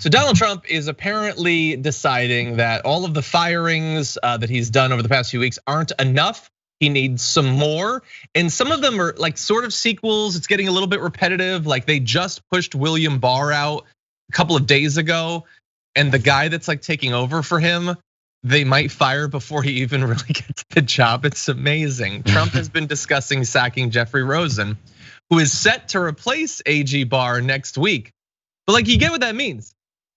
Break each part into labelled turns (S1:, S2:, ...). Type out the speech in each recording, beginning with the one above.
S1: So Donald Trump is apparently deciding that all of the firings that he's done over the past few weeks aren't enough. He needs some more. And some of them are like sort of sequels. It's getting a little bit repetitive. Like they just pushed William Barr out a couple of days ago. And the guy that's like taking over for him, they might fire before he even really gets the job. It's amazing. Trump has been discussing sacking Jeffrey Rosen, who is set to replace AG Barr next week. But like you get what that means.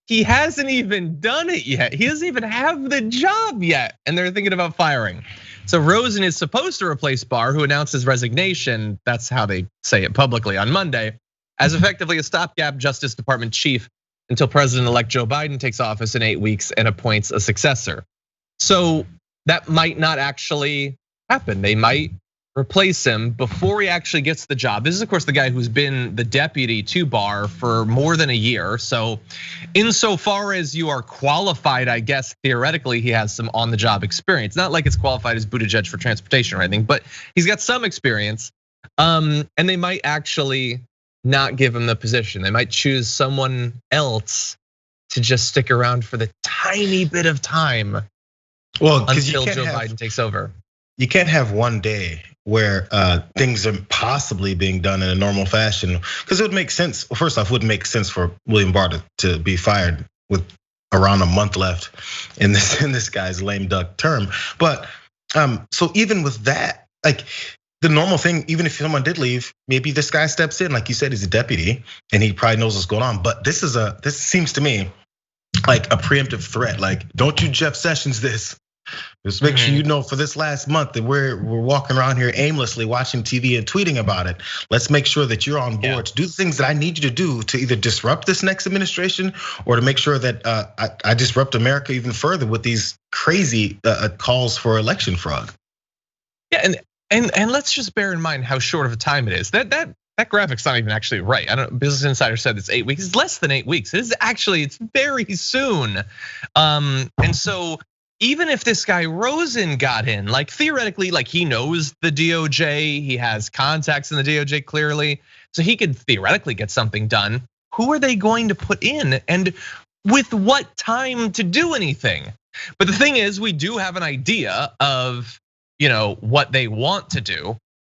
S1: He hasn't even done it yet. He doesn't even have the job yet. And they're thinking about firing. So Rosen is supposed to replace Barr, who announced his resignation. That's how they say it publicly on Monday, as effectively a stopgap Justice Department chief until President-elect Joe Biden takes office in 8 weeks and appoints a successor. So that might not actually happen. They might replace him before he actually gets the job. This is of course the guy who's been the deputy to Barr for more than a year. So insofar as you are qualified, I guess theoretically he has some on the job experience. Not like it's qualified as Buttigieg for transportation or anything, but he's got some experience. And they might actually not give him the position. They might choose someone else to just stick around for the tiny bit of time.
S2: Well,
S1: until Joe Biden takes over.
S2: You can't have one day where things are possibly being done in a normal fashion, because it would make sense. First off, it wouldn't make sense for William Barr to be fired with around a month left in this guy's lame duck term. But so even with that, like the normal thing, even if someone did leave, maybe this guy steps in, like you said, he's a deputy and he probably knows what's going on. But this seems to me like a preemptive threat. Like, don't you Jeff Sessions this? Just make sure you know for this last month that we're walking around here aimlessly watching TV and tweeting about it. Let's make sure that you're on board to do the things that I need you to do to either disrupt this next administration or to make sure that I disrupt America even further with these crazy calls for election fraud.
S1: Yeah, and let's just bear in mind how short of a time it is. That graphic's not even actually right. I don't. Business Insider said it's 8 weeks. It's less than 8 weeks. It's very soon. And so even if this guy Rosen got in, like theoretically, like he knows the DOJ, he has contacts in the DOJ clearly, so he could theoretically get something done. Who are they going to put in, and with what time to do anything? But the thing is, we do have an idea of what they want to do.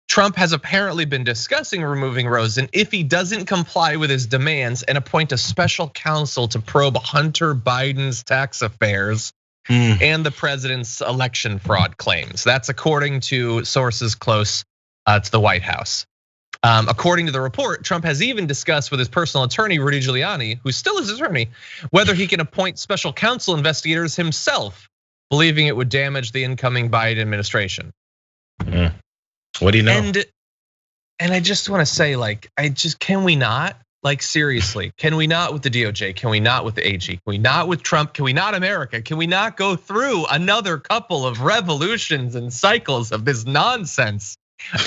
S1: Trump has apparently been discussing removing Rosen if he doesn't comply with his demands and appoint a special counsel to probe Hunter Biden's tax affairs and the president's election fraud claims. That's according to sources close to the White House. According to the report, Trump has even discussed with his personal attorney, Rudy Giuliani, who's still his attorney, whether he can appoint special counsel investigators himself, believing it would damage the incoming Biden administration.
S2: What do you know?
S1: And I just want to say, like, can we not? Like seriously, can we not with the DOJ? Can we not with the AG? Can we not with Trump? Can we not America? Can we not go through another couple of revolutions and cycles of this nonsense?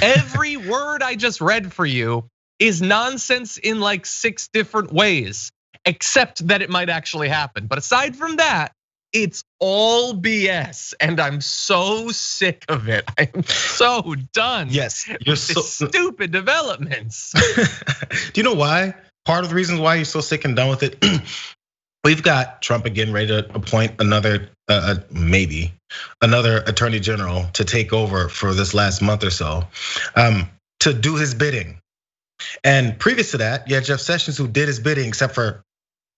S1: Every word I just read for you is nonsense in like 6 different ways, except that it might actually happen. But aside from that, it's all BS, and I'm so sick of it. I'm so done.
S2: Yes,
S1: you're so stupid developments.
S2: Do you know why? Part of the reasons why you're so sick and done with it. We've got Trump again ready to appoint another, maybe another attorney general to take over for this last month or so, to do his bidding. And previous to that, you had Jeff Sessions who did his bidding, except for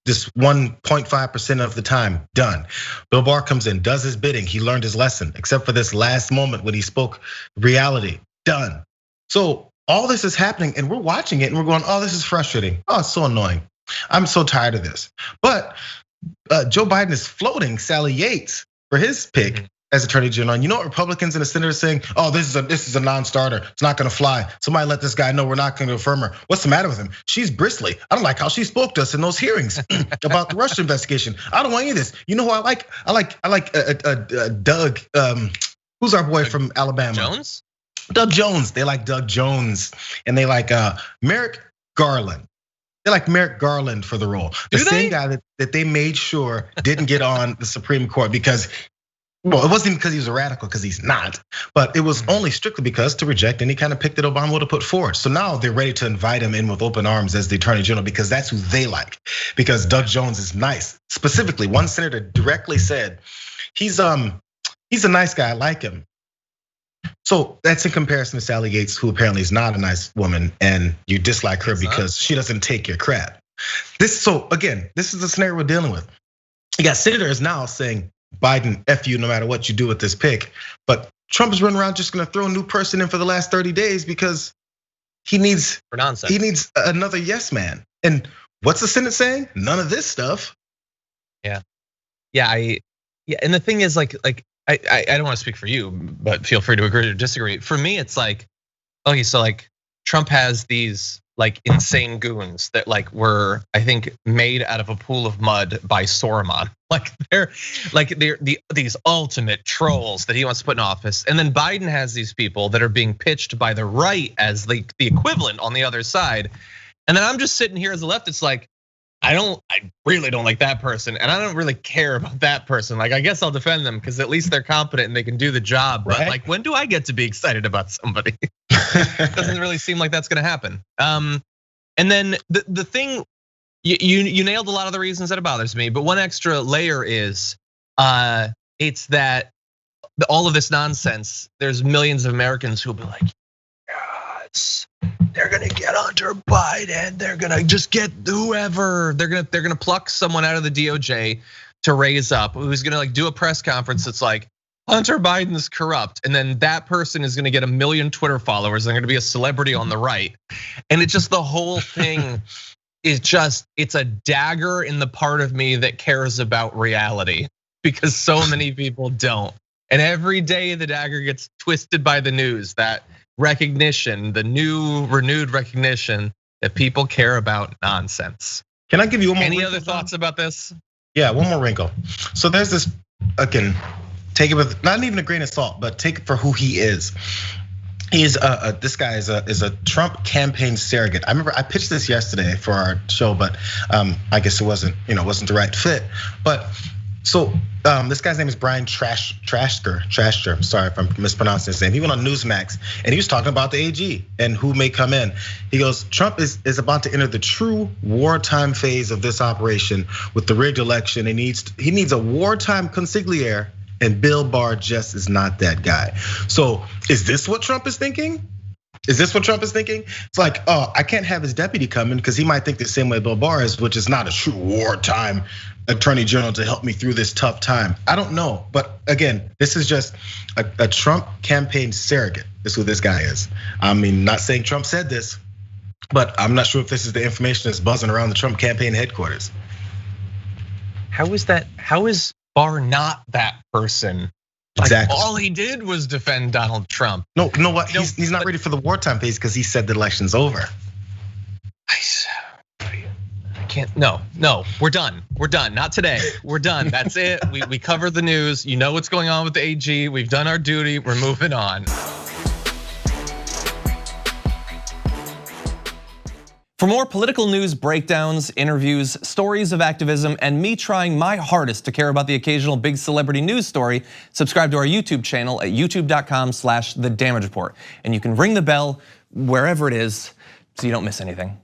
S2: just 1.5% of the time, done. Bill Barr comes in, does his bidding. He learned his lesson, except for this last moment when he spoke reality, done. So all this is happening and we're watching it and we're going, oh, this is frustrating. Oh, it's so annoying. I'm so tired of this. But Joe Biden is floating Sally Yates for his pick as attorney general. And you know what Republicans in the Senate are saying? Oh, this is a non-starter. It's not gonna fly. Somebody let this guy know we're not gonna affirm her. What's the matter with him? She's bristly. I don't like how she spoke to us in those hearings about the Russia investigation. I don't want any of this. You know who I like? I like Doug. Who's our boy from Alabama?
S1: Jones.
S2: Doug Jones. They like Doug Jones, and they like Merrick Garland. They like Merrick Garland for the role. The same guy that they made sure didn't get on the Supreme Court because Well, it wasn't even because he was a radical, because he's not. But it was only strictly because to reject any kind of pick that Obama would have put forward. So now they're ready to invite him in with open arms as the attorney general because that's who they like. Because Doug Jones is nice. Specifically, one senator directly said, he's a nice guy, I like him. So that's in comparison to Sally Yates, who apparently is not a nice woman, and you dislike her because she doesn't take your crap. So again, this is the scenario we're dealing with. You got senators now saying, Biden, F you no matter what you do with this pick. But Trump is running around just gonna throw a new person in for the last 30 days because he needs another yes man. And what's the Senate saying? None of this stuff.
S1: Yeah, and the thing is, like I don't want to speak for you, but feel free to agree or disagree. For me, it's like, okay, so like Trump has these like insane goons that like were, I think, made out of a pool of mud by Saruman. They're these ultimate trolls that he wants to put in office. And then Biden has these people that are being pitched by the right as the equivalent on the other side. And then I'm just sitting here as a left. It's like, I really don't like that person, and I don't really care about that person. Like, I guess I'll defend them because at least they're competent and they can do the job. But like, when do I get to be excited about somebody? Doesn't really seem like that's gonna happen. And then the thing, you nailed a lot of the reasons that it bothers me. But one extra layer is, it's that all of this nonsense. There's millions of Americans who'll be like, yes, they're gonna get Hunter Biden. They're gonna just get whoever. They're gonna pluck someone out of the DOJ to raise up, who's gonna like do a press conference that's like, Hunter Biden's corrupt, and then that person is gonna get 1 million Twitter followers. They're gonna be a celebrity on the right, and it's just the whole thing is just, it's a dagger in the part of me that cares about reality because so many people don't. And every day the dagger gets twisted by the news. That recognition, the new renewed recognition that people care about nonsense.
S2: Can I give you one more?
S1: Any other thoughts about this?
S2: Yeah, one more wrinkle. So there's this, again, take it with not even a grain of salt, but take it for who he is. He's this guy is a Trump campaign surrogate. I remember I pitched this yesterday for our show, but I guess it wasn't the right fit. But so this guy's name is Brian Trashker. Sorry if I'm mispronouncing his name. He went on Newsmax and he was talking about the AG and who may come in. He goes, Trump is about to enter the true wartime phase of this operation with the rigged election. He needs a wartime consigliere, and Bill Barr just is not that guy. So is this what Trump is thinking? It's like, oh, I can't have his deputy come in because he might think the same way Bill Barr is, which is not a true wartime attorney general to help me through this tough time. I don't know, but again, this is just a Trump campaign surrogate. Is who this guy is. I mean, not saying Trump said this, but I'm not sure if this is the information that's buzzing around the Trump campaign headquarters.
S1: How is that? How is Barr not that person?
S2: Exactly.
S1: Like all he did was defend Donald Trump.
S2: No, you know what? He's not ready for the wartime phase because he said the election's over.
S1: I can't. No, we're done. Not today. We're done. That's it. We covered the news. You know what's going on with the AG. We've done our duty. We're moving on. For more political news breakdowns, interviews, stories of activism, and me trying my hardest to care about the occasional big celebrity news story, subscribe to our YouTube channel at youtube.com/The Damage Report. And you can ring the bell wherever it is so you don't miss anything.